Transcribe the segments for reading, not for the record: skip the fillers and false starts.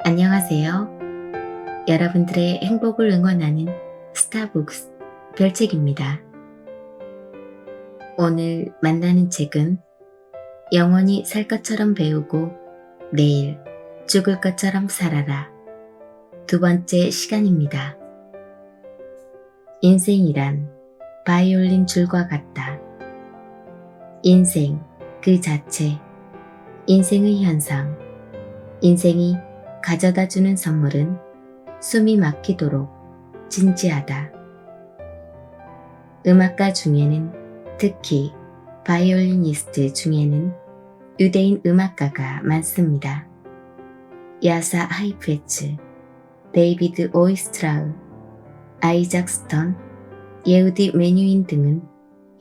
안녕하세요. 여러분들의 행복을 응원하는 스타북스 별책입니다. 오늘 만나는 책은 영원히 살 것처럼 배우고 내일 죽을 것처럼 살아라. 두 번째 시간입니다. 인생이란 바이올린 줄과 같다. 인생 그 자체, 인생의 현상, 인생이 가져다주는 선물은 숨이 막히도록 진지하다. 음악가 중에는, 특히 바이올리니스트 중에는 유대인 음악가가 많습니다. 야사 하이프에츠, 데이비드 오이스트라우, 아이작 스턴, 예후디 메뉴인 등은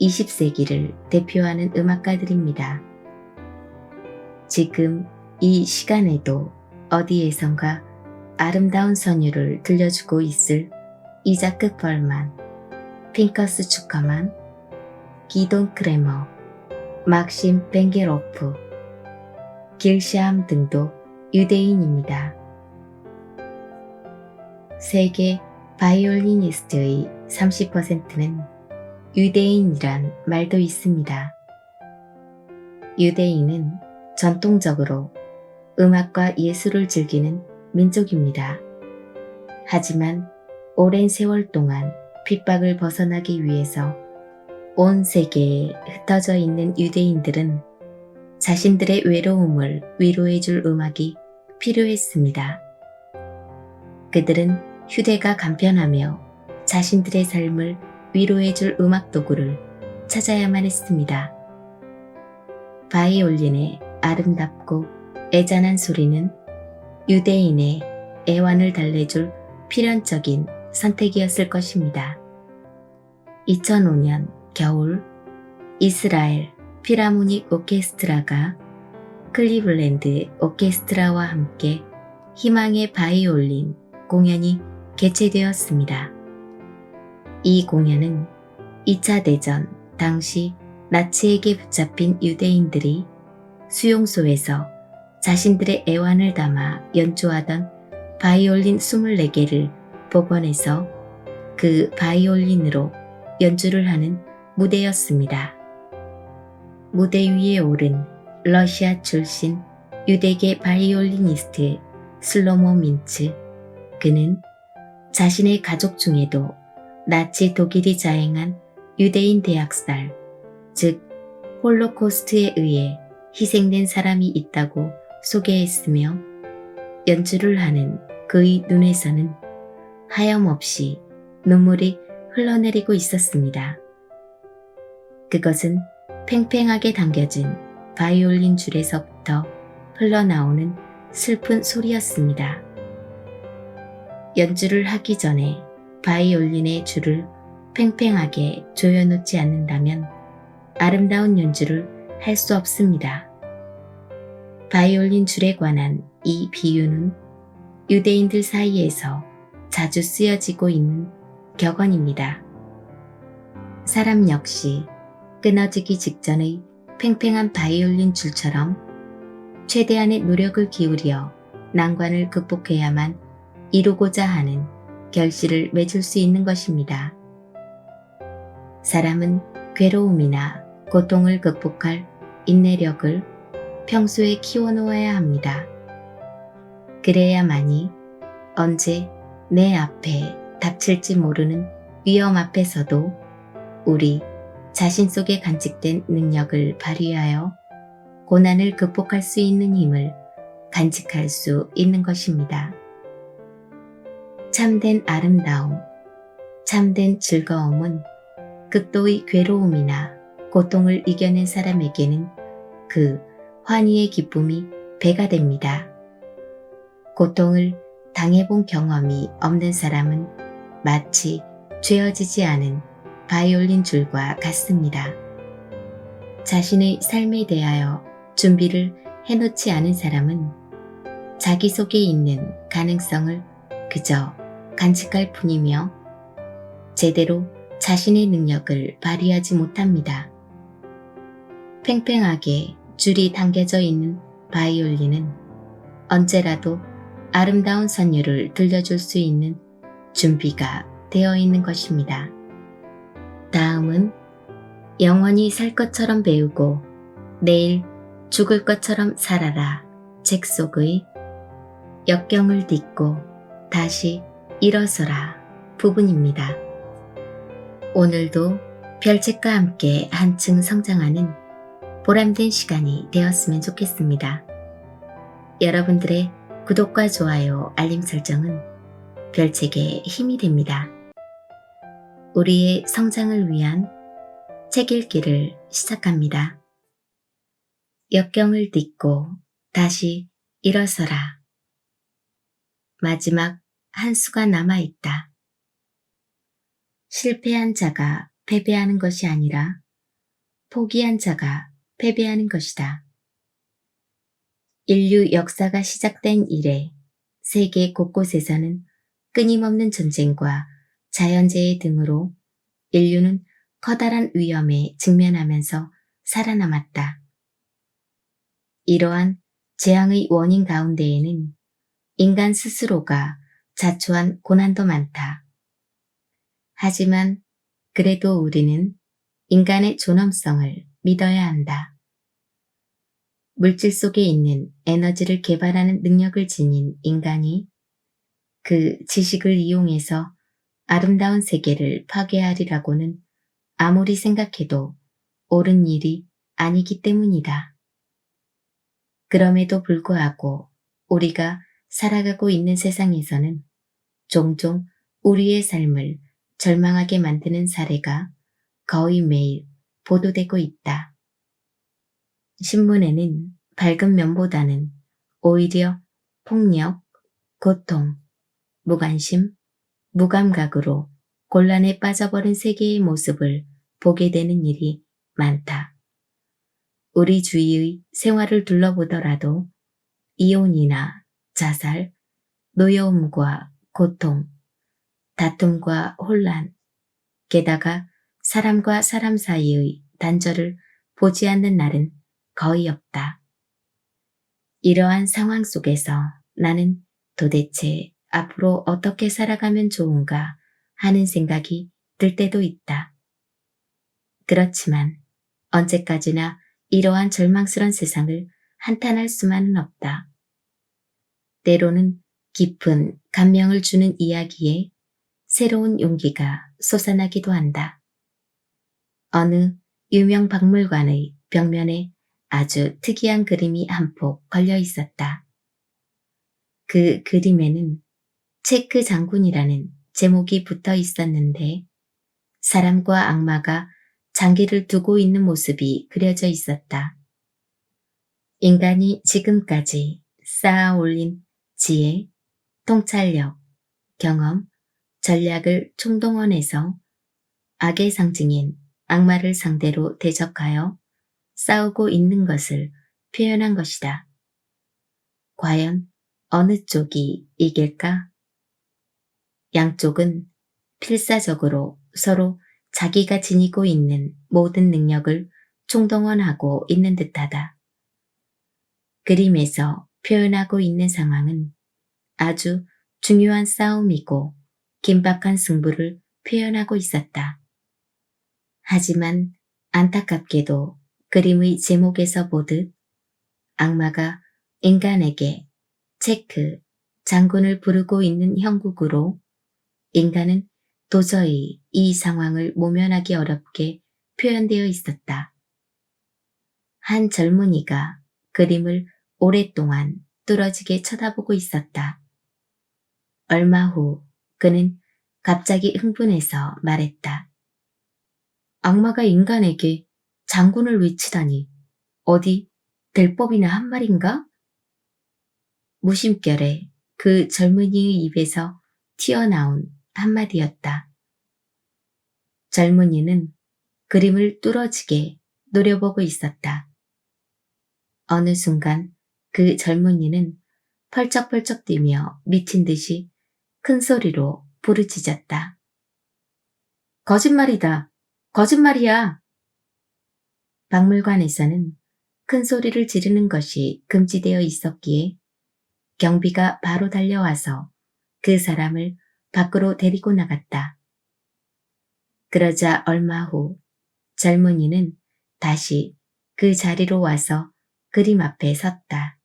20세기를 대표하는 음악가들입니다. 지금 이 시간에도 어디에선가 아름다운 선율을 들려주고 있을 이자크 펄만, 핑커스 추커만, 기돈 크레머, 막심 벤게로프, 길샤암 등도 유대인입니다. 세계 바이올리니스트의 30%는 유대인이란 말도 있습니다. 유대인은 전통적으로 음악과 예술을 즐기는 민족입니다. 하지만 오랜 세월 동안 핍박을 벗어나기 위해서 온 세계에 흩어져 있는 유대인들은 자신들의 외로움을 위로해줄 음악이 필요했습니다. 그들은 휴대가 간편하며 자신들의 삶을 위로해줄 음악 도구를 찾아야만 했습니다. 바이올린의 아름답고 애잔한 소리는 유대인의 애환을 달래줄 필연적인 선택이었을 것입니다. 2005년 겨울, 이스라엘 피라모닉 오케스트라가 클리블랜드 오케스트라와 함께 희망의 바이올린 공연이 개최되었습니다. 이 공연은 2차 대전 당시 나치에게 붙잡힌 유대인들이 수용소에서 자신들의 애환을 담아 연주하던 바이올린 24개를 복원해서 그 바이올린으로 연주를 하는 무대였습니다. 무대 위에 오른 러시아 출신 유대계 바이올리니스트 슬로모 민츠, 그는 자신의 가족 중에도 나치 독일이 자행한 유대인 대학살, 즉 홀로코스트에 의해 희생된 사람이 있다고 소개했으며, 연주를 하는 그의 눈에서는 하염없이 눈물이 흘러내리고 있었습니다. 그것은 팽팽하게 당겨진 바이올린 줄에서부터 흘러나오는 슬픈 소리였습니다. 연주를 하기 전에 바이올린의 줄을 팽팽하게 조여놓지 않는다면 아름다운 연주를 할 수 없습니다. 바이올린 줄에 관한 이 비유는 유대인들 사이에서 자주 쓰여지고 있는 격언입니다. 사람 역시 끊어지기 직전의 팽팽한 바이올린 줄처럼 최대한의 노력을 기울여 난관을 극복해야만 이루고자 하는 결실을 맺을 수 있는 것입니다. 사람은 괴로움이나 고통을 극복할 인내력을 평소에 키워놓아야 합니다. 그래야만이 언제 내 앞에 닥칠지 모르는 위험 앞에서도 우리 자신 속에 간직된 능력을 발휘하여 고난을 극복할 수 있는 힘을 간직할 수 있는 것입니다. 참된 아름다움, 참된 즐거움은 극도의 괴로움이나 고통을 이겨낸 사람에게는 그 환희의 기쁨이 배가 됩니다. 고통을 당해본 경험이 없는 사람은 마치 죄어지지 않은 바이올린 줄과 같습니다. 자신의 삶에 대하여 준비를 해놓지 않은 사람은 자기 속에 있는 가능성을 그저 간직할 뿐이며 제대로 자신의 능력을 발휘하지 못합니다. 팽팽하게 줄이 당겨져 있는 바이올린은 언제라도 아름다운 선율을 들려줄 수 있는 준비가 되어 있는 것입니다. 다음은 영원히 살 것처럼 배우고 내일 죽을 것처럼 살아라 책 속의 역경을 딛고 다시 일어서라 부분입니다. 오늘도 별책과 함께 한층 성장하는 보람된 시간이 되었으면 좋겠습니다. 여러분들의 구독과 좋아요, 알림 설정은 별책의 힘이 됩니다. 우리의 성장을 위한 책 읽기를 시작합니다. 역경을 딛고 다시 일어서라. 마지막 한 수가 남아있다. 실패한 자가 패배하는 것이 아니라 포기한 자가 패배하는 것이다. 인류 역사가 시작된 이래 세계 곳곳에서는 끊임없는 전쟁과 자연재해 등으로 인류는 커다란 위험에 직면하면서 살아남았다. 이러한 재앙의 원인 가운데에는 인간 스스로가 자초한 고난도 많다. 하지만 그래도 우리는 인간의 존엄성을 믿어야 한다. 물질 속에 있는 에너지를 개발하는 능력을 지닌 인간이 그 지식을 이용해서 아름다운 세계를 파괴하리라고는 아무리 생각해도 옳은 일이 아니기 때문이다. 그럼에도 불구하고 우리가 살아가고 있는 세상에서는 종종 우리의 삶을 절망하게 만드는 사례가 거의 매일 보도되고 있다. 신문에는 밝은 면보다는 오히려 폭력, 고통, 무관심, 무감각으로 곤란에 빠져버린 세계의 모습을 보게 되는 일이 많다. 우리 주위의 생활을 둘러보더라도 이혼이나 자살, 노여움과 고통, 다툼과 혼란, 게다가 사람과 사람 사이의 단절을 보지 않는 날은 거의 없다. 이러한 상황 속에서 나는 도대체 앞으로 어떻게 살아가면 좋은가 하는 생각이 들 때도 있다. 그렇지만 언제까지나 이러한 절망스런 세상을 한탄할 수만은 없다. 때로는 깊은 감명을 주는 이야기에 새로운 용기가 솟아나기도 한다. 어느 유명 박물관의 벽면에 아주 특이한 그림이 한 폭 걸려 있었다. 그 그림에는 체크 장군이라는 제목이 붙어 있었는데 사람과 악마가 장기를 두고 있는 모습이 그려져 있었다. 인간이 지금까지 쌓아 올린 지혜, 통찰력, 경험, 전략을 총동원해서 악의 상징인 악마를 상대로 대적하여 싸우고 있는 것을 표현한 것이다. 과연 어느 쪽이 이길까? 양쪽은 필사적으로 서로 자기가 지니고 있는 모든 능력을 총동원하고 있는 듯하다. 그림에서 표현하고 있는 상황은 아주 중요한 싸움이고 긴박한 승부를 표현하고 있었다. 하지만 안타깝게도 그림의 제목에서 보듯 악마가 인간에게 체크, 장군을 부르고 있는 형국으로 인간은 도저히 이 상황을 모면하기 어렵게 표현되어 있었다. 한 젊은이가 그림을 오랫동안 뚫어지게 쳐다보고 있었다. 얼마 후 그는 갑자기 흥분해서 말했다. 악마가 인간에게 장군을 외치다니 어디 될 법이나 한 말인가? 무심결에 그 젊은이의 입에서 튀어나온 한마디였다. 젊은이는 그림을 뚫어지게 노려보고 있었다. 어느 순간 그 젊은이는 펄쩍펄쩍 뛰며 미친 듯이 큰 소리로 부르짖었다. 거짓말이다. 거짓말이야. 박물관에서는 큰 소리를 지르는 것이 금지되어 있었기에 경비가 바로 달려와서 그 사람을 밖으로 데리고 나갔다. 그러자 얼마 후 젊은이는 다시 그 자리로 와서 그림 앞에 섰다.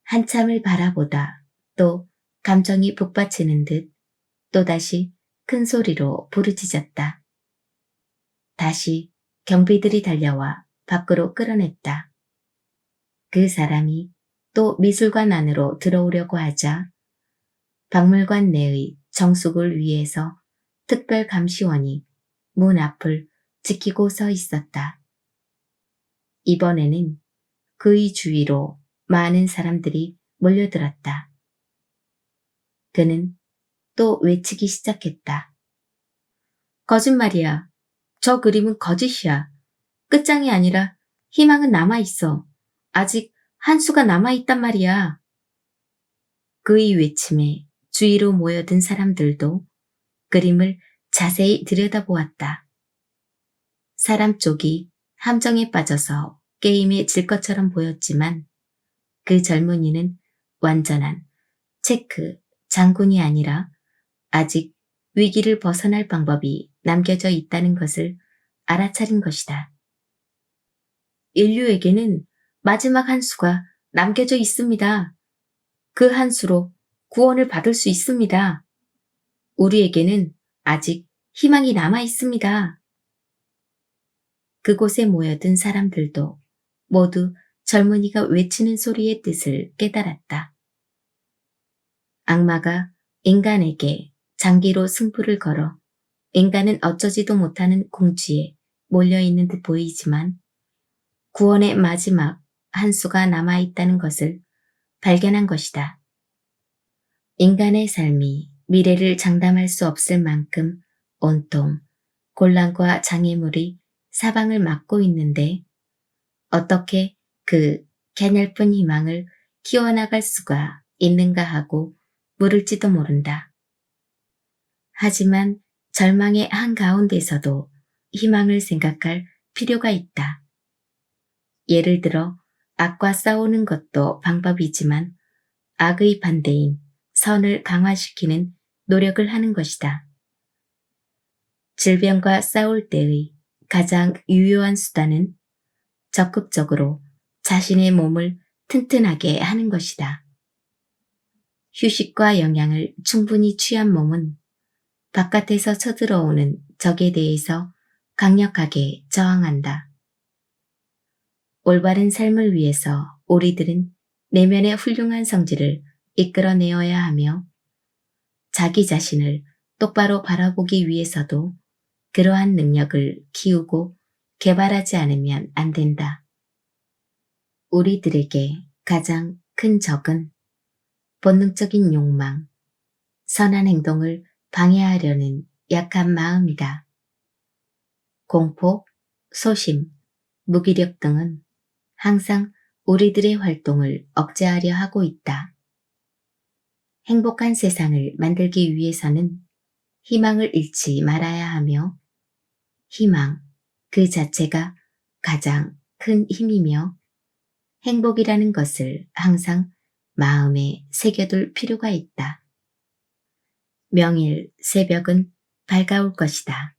한참을 바라보다 또 감정이 북받치는 듯 또다시 큰 소리로 부르짖었다. 다시 경비들이 달려와 밖으로 끌어냈다. 그 사람이 또 미술관 안으로 들어오려고 하자 박물관 내의 정숙을 위해서 특별 감시원이 문 앞을 지키고 서 있었다. 이번에는 그의 주위로 많은 사람들이 몰려들었다. 그는 또 외치기 시작했다. 거짓말이야. 저 그림은 거짓이야. 끝장이 아니라 희망은 남아있어. 아직 한 수가 남아있단 말이야. 그의 외침에 주위로 모여든 사람들도 그림을 자세히 들여다보았다. 사람 쪽이 함정에 빠져서 게임에 질 것처럼 보였지만 그 젊은이는 완전한 체크 장군이 아니라 아직 위기를 벗어날 방법이 남겨져 있다는 것을 알아차린 것이다. 인류에게는 마지막 한 수가 남겨져 있습니다. 그 한 수로 구원을 받을 수 있습니다. 우리에게는 아직 희망이 남아 있습니다. 그곳에 모여든 사람들도 모두 젊은이가 외치는 소리의 뜻을 깨달았다. 악마가 인간에게 장기로 승부를 걸어 인간은 어쩌지도 못하는 궁지에 몰려있는 듯 보이지만 구원의 마지막 한 수가 남아있다는 것을 발견한 것이다. 인간의 삶이 미래를 장담할 수 없을 만큼 온통 곤란과 장애물이 사방을 막고 있는데 어떻게 그 개냘픈 희망을 키워나갈 수가 있는가 하고 물을지도 모른다. 하지만 절망의 한가운데서도 희망을 생각할 필요가 있다. 예를 들어 악과 싸우는 것도 방법이지만 악의 반대인 선을 강화시키는 노력을 하는 것이다. 질병과 싸울 때의 가장 유효한 수단은 적극적으로 자신의 몸을 튼튼하게 하는 것이다. 휴식과 영양을 충분히 취한 몸은 바깥에서 쳐들어오는 적에 대해서 강력하게 저항한다. 올바른 삶을 위해서 우리들은 내면의 훌륭한 성질을 이끌어내어야 하며 자기 자신을 똑바로 바라보기 위해서도 그러한 능력을 키우고 개발하지 않으면 안 된다. 우리들에게 가장 큰 적은 본능적인 욕망, 선한 행동을 방해하려는 약한 마음이다. 공포, 소심, 무기력 등은 항상 우리들의 활동을 억제하려 하고 있다. 행복한 세상을 만들기 위해서는 희망을 잃지 말아야 하며 희망 그 자체가 가장 큰 힘이며 행복이라는 것을 항상 마음에 새겨둘 필요가 있다. 명일 새벽은 밝아올 것이다.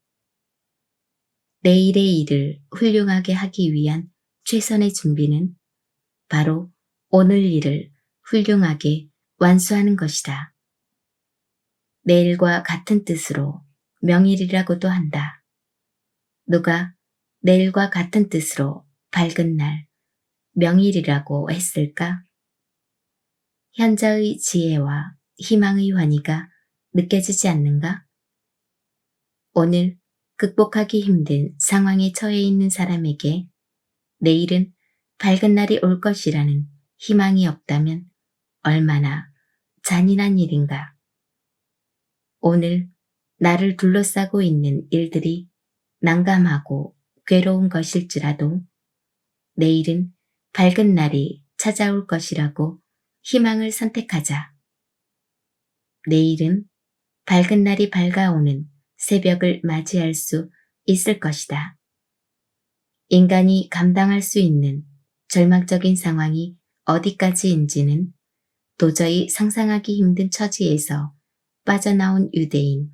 내일의 일을 훌륭하게 하기 위한 최선의 준비는 바로 오늘 일을 훌륭하게 완수하는 것이다. 내일과 같은 뜻으로 명일이라고도 한다. 누가 내일과 같은 뜻으로 밝은 날, 명일이라고 했을까? 현자의 지혜와 희망의 환희가 느껴지지 않는가? 오늘 극복하기 힘든 상황에 처해 있는 사람에게 내일은 밝은 날이 올 것이라는 희망이 없다면 얼마나 잔인한 일인가. 오늘 나를 둘러싸고 있는 일들이 난감하고 괴로운 것일지라도 내일은 밝은 날이 찾아올 것이라고 희망을 선택하자. 내일은 밝은 날이 밝아오는 새벽을 맞이할 수 있을 것이다. 인간이 감당할 수 있는 절망적인 상황이 어디까지인지는 도저히 상상하기 힘든 처지에서 빠져나온 유대인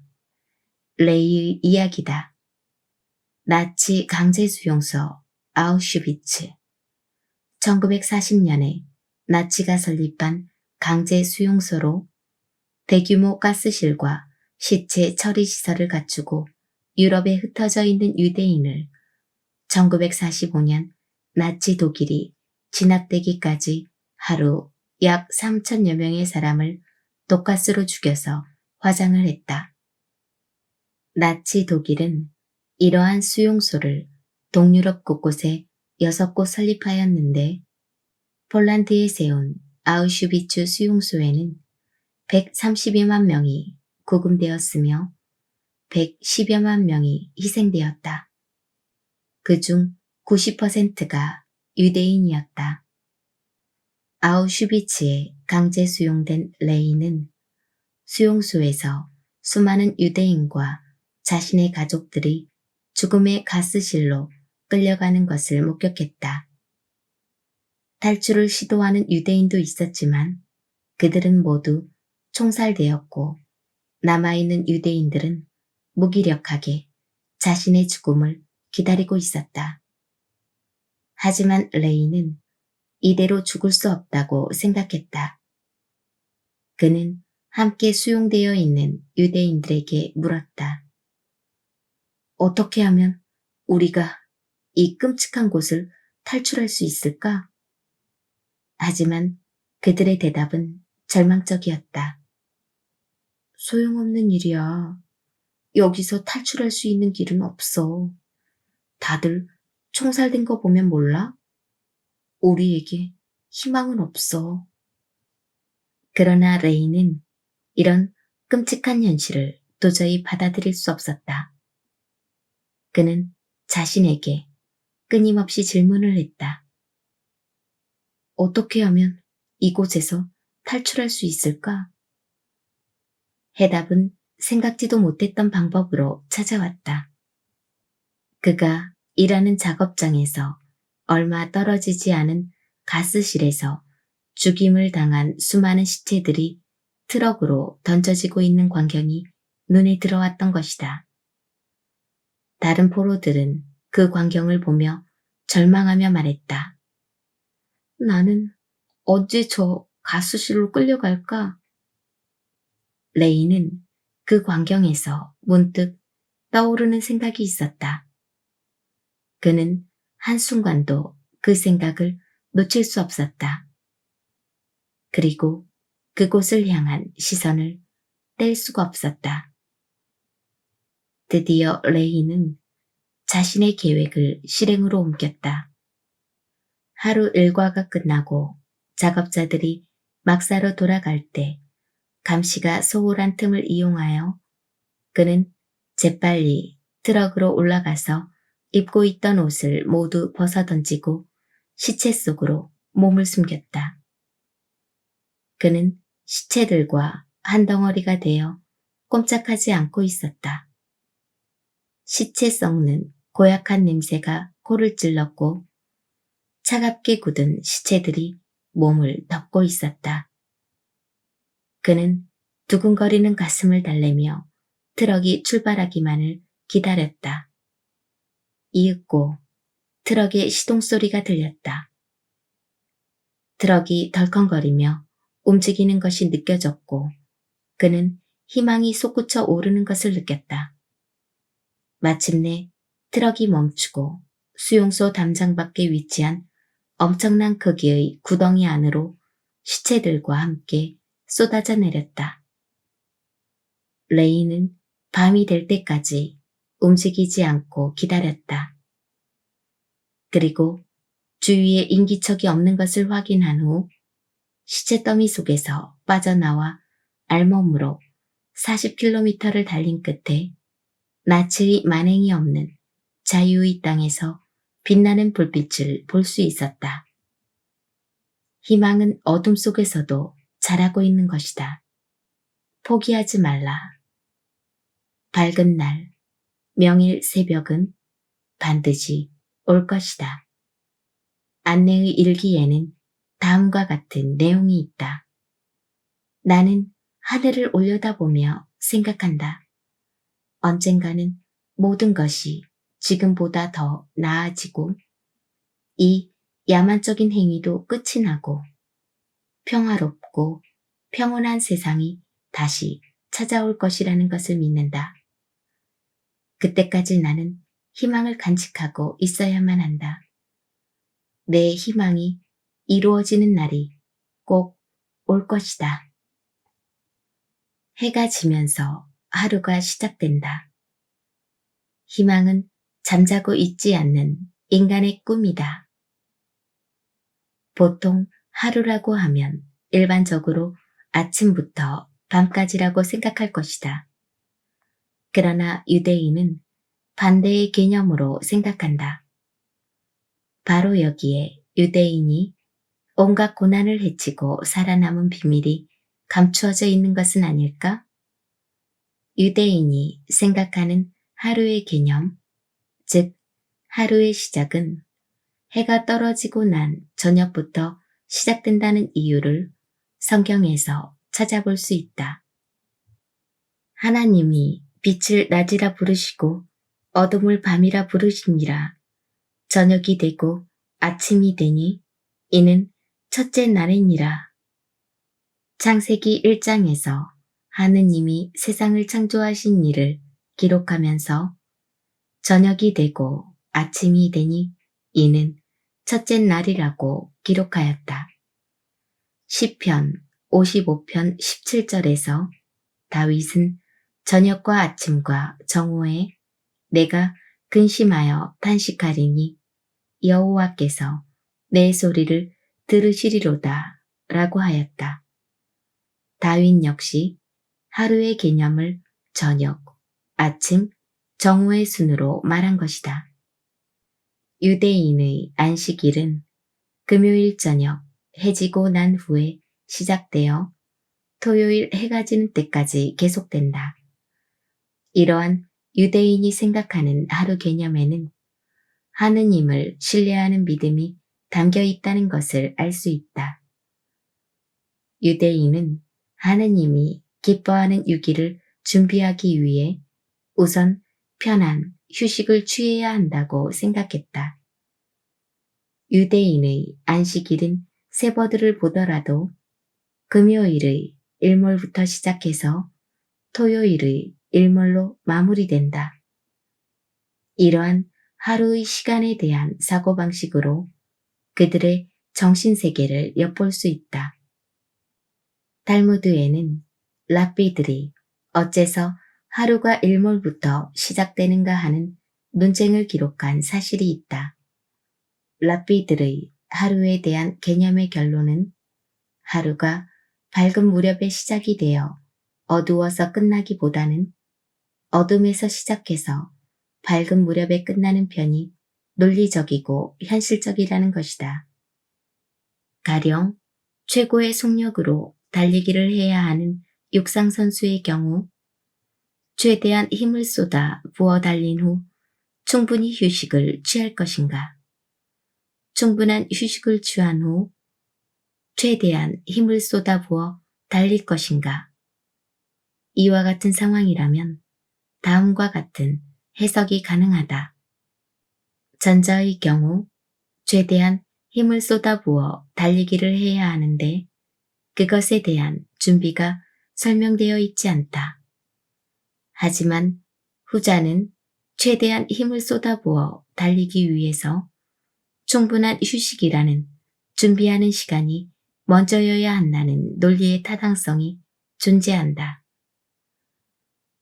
레이의 이야기다. 나치 강제수용소 아우슈비츠. 1940년에 나치가 설립한 강제수용소로 대규모 가스실과 시체 처리 시설을 갖추고 유럽에 흩어져 있는 유대인을 1945년 나치 독일이 진압되기까지 하루 약 3천여 명의 사람을 독가스로 죽여서 화장을 했다. 나치 독일은 이러한 수용소를 동유럽 곳곳에 6곳 설립하였는데 폴란드에 세운 아우슈비츠 수용소에는 132만 명이 구금되었으며 110여만 명이 희생되었다. 그중 90%가 유대인이었다. 아우슈비츠에 강제 수용된 레이는 수용소에서 수많은 유대인과 자신의 가족들이 죽음의 가스실로 끌려가는 것을 목격했다. 탈출을 시도하는 유대인도 있었지만 그들은 모두 총살되었고 남아있는 유대인들은 무기력하게 자신의 죽음을 기다리고 있었다. 하지만 레이는 이대로 죽을 수 없다고 생각했다. 그는 함께 수용되어 있는 유대인들에게 물었다. 어떻게 하면 우리가 이 끔찍한 곳을 탈출할 수 있을까? 하지만 그들의 대답은 절망적이었다. 소용없는 일이야. 여기서 탈출할 수 있는 길은 없어. 다들 총살된 거 보면 몰라? 우리에게 희망은 없어. 그러나 레이는 이런 끔찍한 현실을 도저히 받아들일 수 없었다. 그는 자신에게 끊임없이 질문을 했다. 어떻게 하면 이곳에서 탈출할 수 있을까? 해답은 생각지도 못했던 방법으로 찾아왔다. 그가 일하는 작업장에서 얼마 떨어지지 않은 가스실에서 죽임을 당한 수많은 시체들이 트럭으로 던져지고 있는 광경이 눈에 들어왔던 것이다. 다른 포로들은 그 광경을 보며 절망하며 말했다. 나는 언제 저 가스실로 끌려갈까? 레이는 그 광경에서 문득 떠오르는 생각이 있었다. 그는 한순간도 그 생각을 놓칠 수 없었다. 그리고 그곳을 향한 시선을 뗄 수가 없었다. 드디어 레이는 자신의 계획을 실행으로 옮겼다. 하루 일과가 끝나고 작업자들이 막사로 돌아갈 때 감시가 소홀한 틈을 이용하여 그는 재빨리 트럭으로 올라가서 입고 있던 옷을 모두 벗어던지고 시체 속으로 몸을 숨겼다. 그는 시체들과 한 덩어리가 되어 꼼짝하지 않고 있었다. 시체 썩는 고약한 냄새가 코를 찔렀고 차갑게 굳은 시체들이 몸을 덮고 있었다. 그는 두근거리는 가슴을 달래며 트럭이 출발하기만을 기다렸다. 이윽고 트럭의 시동소리가 들렸다. 트럭이 덜컹거리며 움직이는 것이 느껴졌고 그는 희망이 솟구쳐 오르는 것을 느꼈다. 마침내 트럭이 멈추고 수용소 담장 밖에 위치한 엄청난 크기의 구덩이 안으로 시체들과 함께 쏟아져 내렸다. 레이는 밤이 될 때까지 움직이지 않고 기다렸다. 그리고 주위에 인기척이 없는 것을 확인한 후 시체 더미 속에서 빠져나와 알몸으로 40km를 달린 끝에 나치의 만행이 없는 자유의 땅에서 빛나는 불빛을 볼 수 있었다. 희망은 어둠 속에서도 자라고 있는 것이다. 포기하지 말라. 밝은 날, 명일 새벽은 반드시 올 것이다. 안내의 일기에는 다음과 같은 내용이 있다. 나는 하늘을 올려다보며 생각한다. 언젠가는 모든 것이 지금보다 더 나아지고 이 야만적인 행위도 끝이 나고 평화롭고 평온한 세상이 다시 찾아올 것이라는 것을 믿는다. 그때까지 나는 희망을 간직하고 있어야만 한다. 내 희망이 이루어지는 날이 꼭 올 것이다. 해가 지면서 하루가 시작된다. 희망은 잠자고 있지 않는 인간의 꿈이다. 보통 하루라고 하면 일반적으로 아침부터 밤까지라고 생각할 것이다. 그러나 유대인은 반대의 개념으로 생각한다. 바로 여기에 유대인이 온갖 고난을 헤치고 살아남은 비밀이 감추어져 있는 것은 아닐까? 유대인이 생각하는 하루의 개념, 즉 하루의 시작은 해가 떨어지고 난 저녁부터 시작된다는 이유를 성경에서 찾아볼 수 있다. 하나님이 빛을 낮이라 부르시고 어둠을 밤이라 부르시니라. 저녁이 되고 아침이 되니 이는 첫째 날이니라. 창세기 1장에서 하느님이 세상을 창조하신 일을 기록하면서 저녁이 되고 아침이 되니 이는 첫째 날이라고 기록하였다. 시편 55편 17절에서 다윗은 저녁과 아침과 정오에 내가 근심하여 탄식하리니 여호와께서 내 소리를 들으시리로다 라고 하였다. 다윗 역시 하루의 개념을 저녁, 아침, 정오의 순으로 말한 것이다. 유대인의 안식일은 금요일 저녁 해지고 난 후에 시작되어 토요일 해가 지는 때까지 계속된다. 이러한 유대인이 생각하는 하루 개념에는 하느님을 신뢰하는 믿음이 담겨 있다는 것을 알 수 있다. 유대인은 하느님이 기뻐하는 유기를 준비하기 위해 우선 편한 휴식을 취해야 한다고 생각했다. 유대인의 안식일은 세버드를 보더라도 금요일의 일몰부터 시작해서 토요일의 일몰로 마무리된다. 이러한 하루의 시간에 대한 사고방식으로 그들의 정신세계를 엿볼 수 있다. 탈무드에는 랍비들이 어째서 하루가 일몰부터 시작되는가 하는 논쟁을 기록한 사실이 있다. 랍비들의 하루에 대한 개념의 결론은 하루가 밝은 무렵에 시작이 되어 어두워서 끝나기보다는 어둠에서 시작해서 밝은 무렵에 끝나는 편이 논리적이고 현실적이라는 것이다. 가령 최고의 속력으로 달리기를 해야 하는 육상선수의 경우 최대한 힘을 쏟아 부어 달린 후 충분히 휴식을 취할 것인가? 충분한 휴식을 취한 후 최대한 힘을 쏟아 부어 달릴 것인가? 이와 같은 상황이라면 다음과 같은 해석이 가능하다. 전자의 경우 최대한 힘을 쏟아부어 달리기를 해야 하는데 그것에 대한 준비가 설명되어 있지 않다. 하지만 후자는 최대한 힘을 쏟아부어 달리기 위해서 충분한 휴식이라는 준비하는 시간이 먼저여야 한다는 논리의 타당성이 존재한다.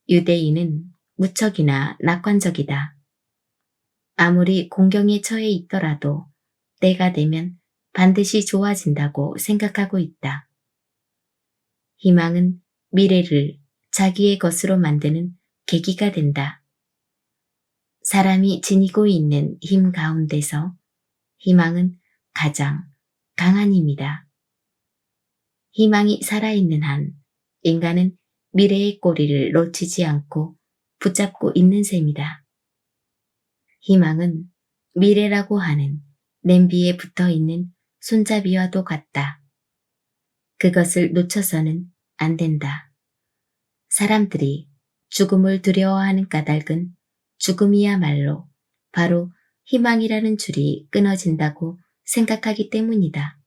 유대인은 무척이나 낙관적이다. 아무리 공경에 처해 있더라도 때가 되면 반드시 좋아진다고 생각하고 있다. 희망은 미래를 자기의 것으로 만드는 계기가 된다. 사람이 지니고 있는 힘 가운데서 희망은 가장 강한 힘이다. 희망이 살아있는 한 인간은 미래의 꼬리를 놓치지 않고 붙잡고 있는 셈이다. 희망은 미래라고 하는 냄비에 붙어 있는 손잡이와도 같다. 그것을 놓쳐서는 안 된다. 사람들이 죽음을 두려워하는 까닭은 죽음이야말로 바로 희망이라는 줄이 끊어진다고 생각하기 때문이다.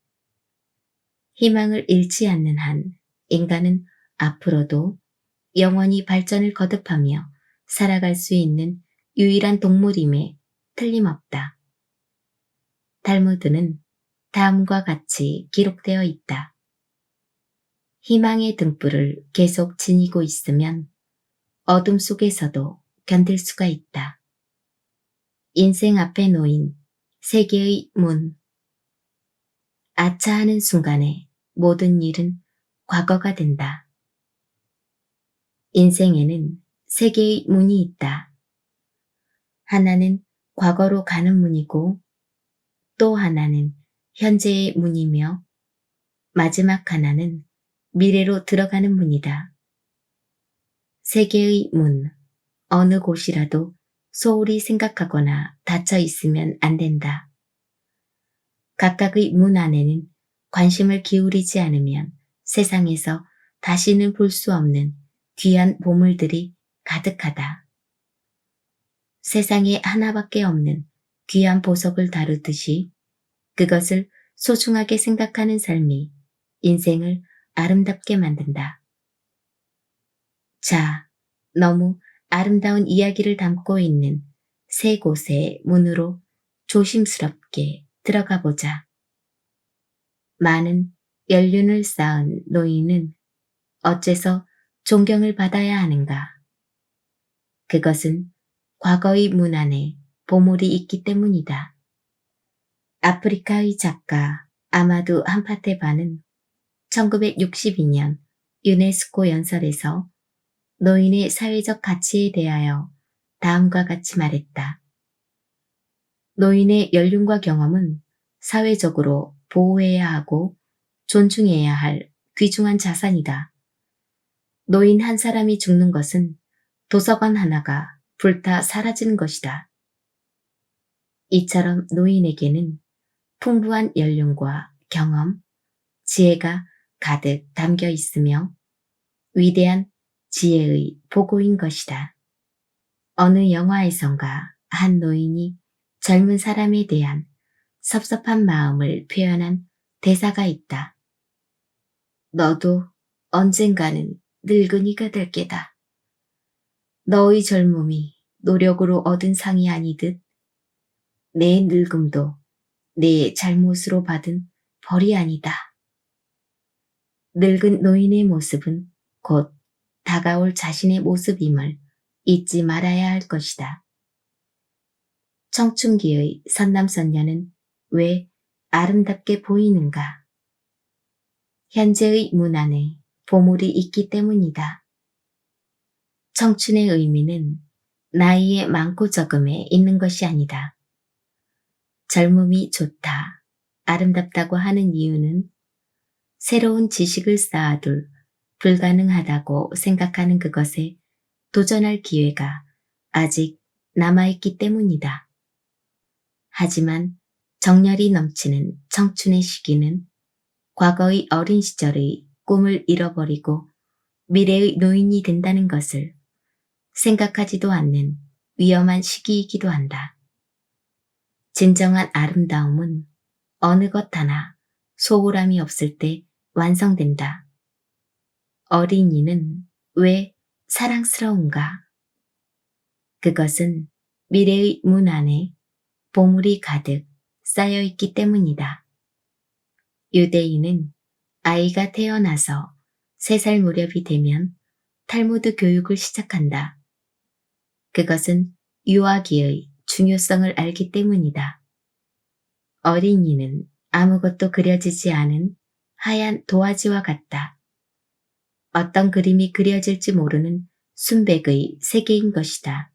희망을 잃지 않는 한 인간은 앞으로도 영원히 발전을 거듭하며 살아갈 수 있는 유일한 동물임에 틀림없다. 탈무드는 다음과 같이 기록되어 있다. 희망의 등불을 계속 지니고 있으면 어둠 속에서도 견딜 수가 있다. 인생 앞에 놓인 세 개의 문. 아차하는 순간에 모든 일은 과거가 된다. 인생에는 세 개의 문이 있다. 하나는 과거로 가는 문이고 또 하나는 현재의 문이며 마지막 하나는 미래로 들어가는 문이다. 세 개의 문, 어느 곳이라도 소홀히 생각하거나 닫혀 있으면 안 된다. 각각의 문 안에는 관심을 기울이지 않으면 세상에서 다시는 볼 수 없는 귀한 보물들이 가득하다. 세상에 하나밖에 없는 귀한 보석을 다루듯이 그것을 소중하게 생각하는 삶이 인생을 아름답게 만든다. 자, 너무 아름다운 이야기를 담고 있는 세 곳의 문으로 조심스럽게 들어가 보자. 많은 연륜을 쌓은 노인은 어째서 존경을 받아야 하는가? 그것은 과거의 문 안에 보물이 있기 때문이다. 아프리카의 작가 아마두 함파테바는 1962년 유네스코 연설에서 노인의 사회적 가치에 대하여 다음과 같이 말했다. 노인의 연륜과 경험은 사회적으로 보호해야 하고 존중해야 할 귀중한 자산이다. 노인 한 사람이 죽는 것은 도서관 하나가 불타 사라지는 것이다. 이처럼 노인에게는 풍부한 연륜과 경험, 지혜가 가득 담겨 있으며 위대한 지혜의 보고인 것이다. 어느 영화에선가 한 노인이 젊은 사람에 대한 섭섭한 마음을 표현한 대사가 있다. 너도 언젠가는 늙은이가 될 게다. 너의 젊음이 노력으로 얻은 상이 아니듯 내 늙음도 내 잘못으로 받은 벌이 아니다. 늙은 노인의 모습은 곧 다가올 자신의 모습임을 잊지 말아야 할 것이다. 청춘기의 선남선녀는 왜 아름답게 보이는가? 현재의 문 안에 보물이 있기 때문이다. 청춘의 의미는 나이의 많고 적음에 있는 것이 아니다. 젊음이 좋다, 아름답다고 하는 이유는 새로운 지식을 쌓아둘 불가능하다고 생각하는 그것에 도전할 기회가 아직 남아있기 때문이다. 하지만 정열이 넘치는 청춘의 시기는 과거의 어린 시절의 꿈을 잃어버리고 미래의 노인이 된다는 것을 생각하지도 않는 위험한 시기이기도 한다. 진정한 아름다움은 어느 것 하나 소홀함이 없을 때 완성된다. 어린이는 왜 사랑스러운가? 그것은 미래의 문 안에 보물이 가득 쌓여있기 때문이다. 유대인은 아이가 태어나서 3살 무렵이 되면 탈무드 교육을 시작한다. 그것은 유아기의 중요성을 알기 때문이다. 어린이는 아무것도 그려지지 않은 하얀 도화지와 같다. 어떤 그림이 그려질지 모르는 순백의 세계인 것이다.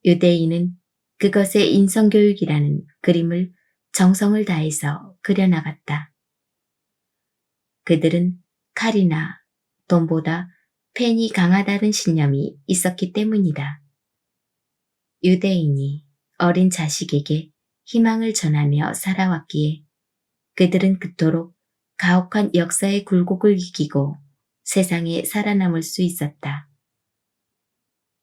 유대인은 그것의 인성교육이라는 그림을 정성을 다해서 그려나갔다. 그들은 칼이나 돈보다 펜이 강하다는 신념이 있었기 때문이다. 유대인이 어린 자식에게 희망을 전하며 살아왔기에 그들은 그토록 가혹한 역사의 굴곡을 이기고 세상에 살아남을 수 있었다.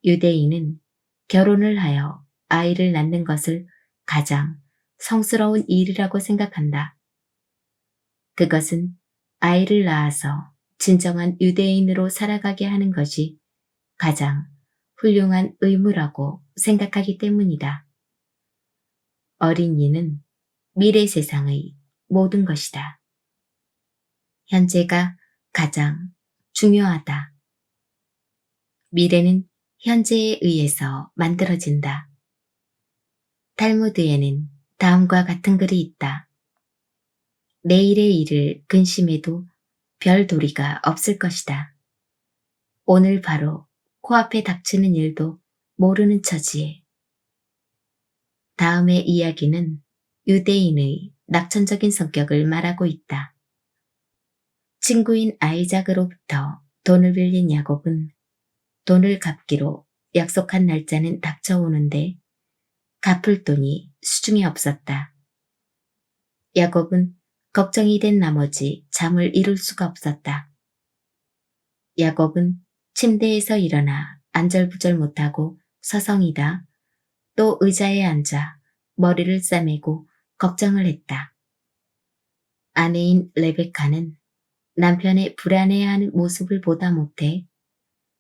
유대인은 결혼을 하여 아이를 낳는 것을 가장 성스러운 일이라고 생각한다. 그것은 아이를 낳아서 진정한 유대인으로 살아가게 하는 것이 가장 훌륭한 의무라고 생각하기 때문이다. 어린이는 미래 세상의 모든 것이다. 현재가 가장 중요하다. 미래는 현재에 의해서 만들어진다. 탈무드에는 다음과 같은 글이 있다. 내일의 일을 근심해도 별 도리가 없을 것이다. 오늘 바로 코앞에 닥치는 일도 모르는 처지에. 다음의 이야기는 유대인의 낙천적인 성격을 말하고 있다. 친구인 아이작으로부터 돈을 빌린 야곱은 돈을 갚기로 약속한 날짜는 닥쳐오는데 갚을 돈이 수중에 없었다. 야곱은 걱정이 된 나머지 잠을 이룰 수가 없었다. 야곱은 침대에서 일어나 안절부절 못하고 서성이다. 또 의자에 앉아 머리를 싸매고 걱정을 했다. 아내인 레베카는 남편의 불안해하는 모습을 보다 못해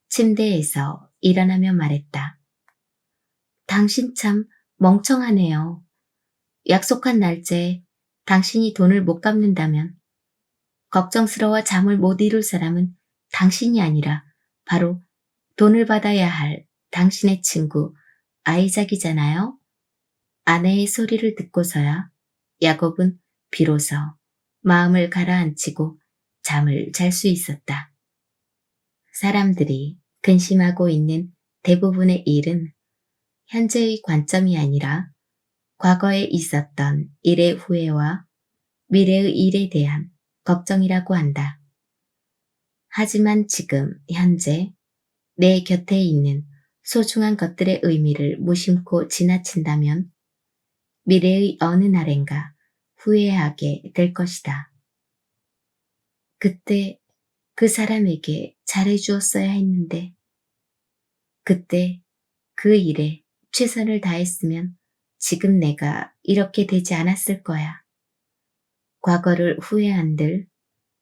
침대에서 일어나며 말했다. 당신 참 멍청하네요. 약속한 날짜에 당신이 돈을 못 갚는다면 걱정스러워 잠을 못 이룰 사람은 당신이 아니라 바로 돈을 받아야 할 당신의 친구 아이작이잖아요. 아내의 소리를 듣고서야 야곱은 비로소 마음을 가라앉히고 잠을 잘 수 있었다. 사람들이 근심하고 있는 대부분의 일은 현재의 관점이 아니라 과거에 있었던 일의 후회와 미래의 일에 대한 걱정이라고 한다. 하지만 지금 현재 내 곁에 있는 소중한 것들의 의미를 무심코 지나친다면 미래의 어느 날엔가 후회하게 될 것이다. 그때 그 사람에게 잘해주었어야 했는데, 그때 그 일에 최선을 다했으면 지금 내가 이렇게 되지 않았을 거야. 과거를 후회한들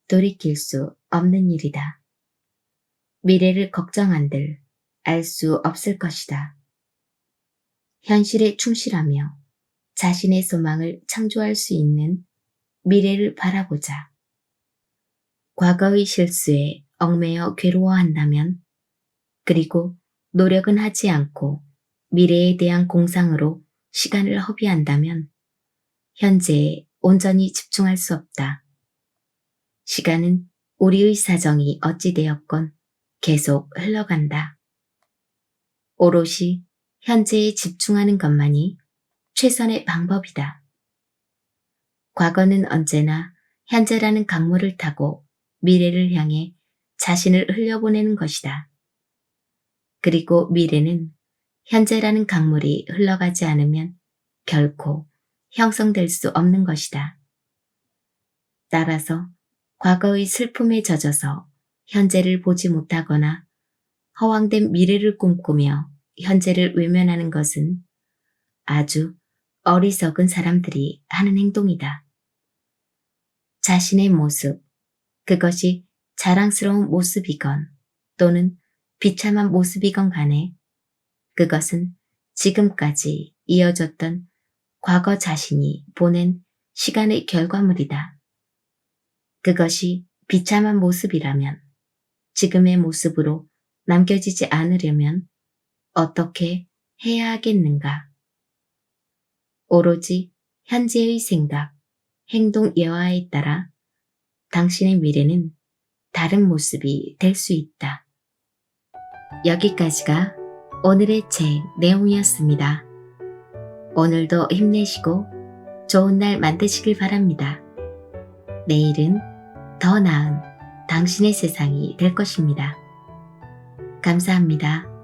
돌이킬 수 없는 일이다. 미래를 걱정한들 알 수 없을 것이다. 현실에 충실하며 자신의 소망을 창조할 수 있는 미래를 바라보자. 과거의 실수에 얽매여 괴로워한다면, 그리고 노력은 하지 않고 미래에 대한 공상으로 시간을 허비한다면 현재에 온전히 집중할 수 없다. 시간은 우리의 사정이 어찌 되었건 계속 흘러간다. 오롯이 현재에 집중하는 것만이 최선의 방법이다. 과거는 언제나 현재라는 강물을 타고 미래를 향해 자신을 흘려보내는 것이다. 그리고 미래는 현재라는 강물이 흘러가지 않으면 결코 형성될 수 없는 것이다. 따라서 과거의 슬픔에 젖어서 현재를 보지 못하거나 허황된 미래를 꿈꾸며 현재를 외면하는 것은 아주 어리석은 사람들이 하는 행동이다. 자신의 모습, 그것이 자랑스러운 모습이건 또는 비참한 모습이건 간에 그것은 지금까지 이어졌던 과거 자신이 보낸 시간의 결과물이다. 그것이 비참한 모습이라면 지금의 모습으로 남겨지지 않으려면 어떻게 해야 하겠는가? 오로지 현재의 생각, 행동 여하에 따라 당신의 미래는 다른 모습이 될 수 있다. 여기까지가 오늘의 책 내용이었습니다. 오늘도 힘내시고 좋은 날 만드시길 바랍니다. 내일은 더 나은 당신의 세상이 될 것입니다. 감사합니다.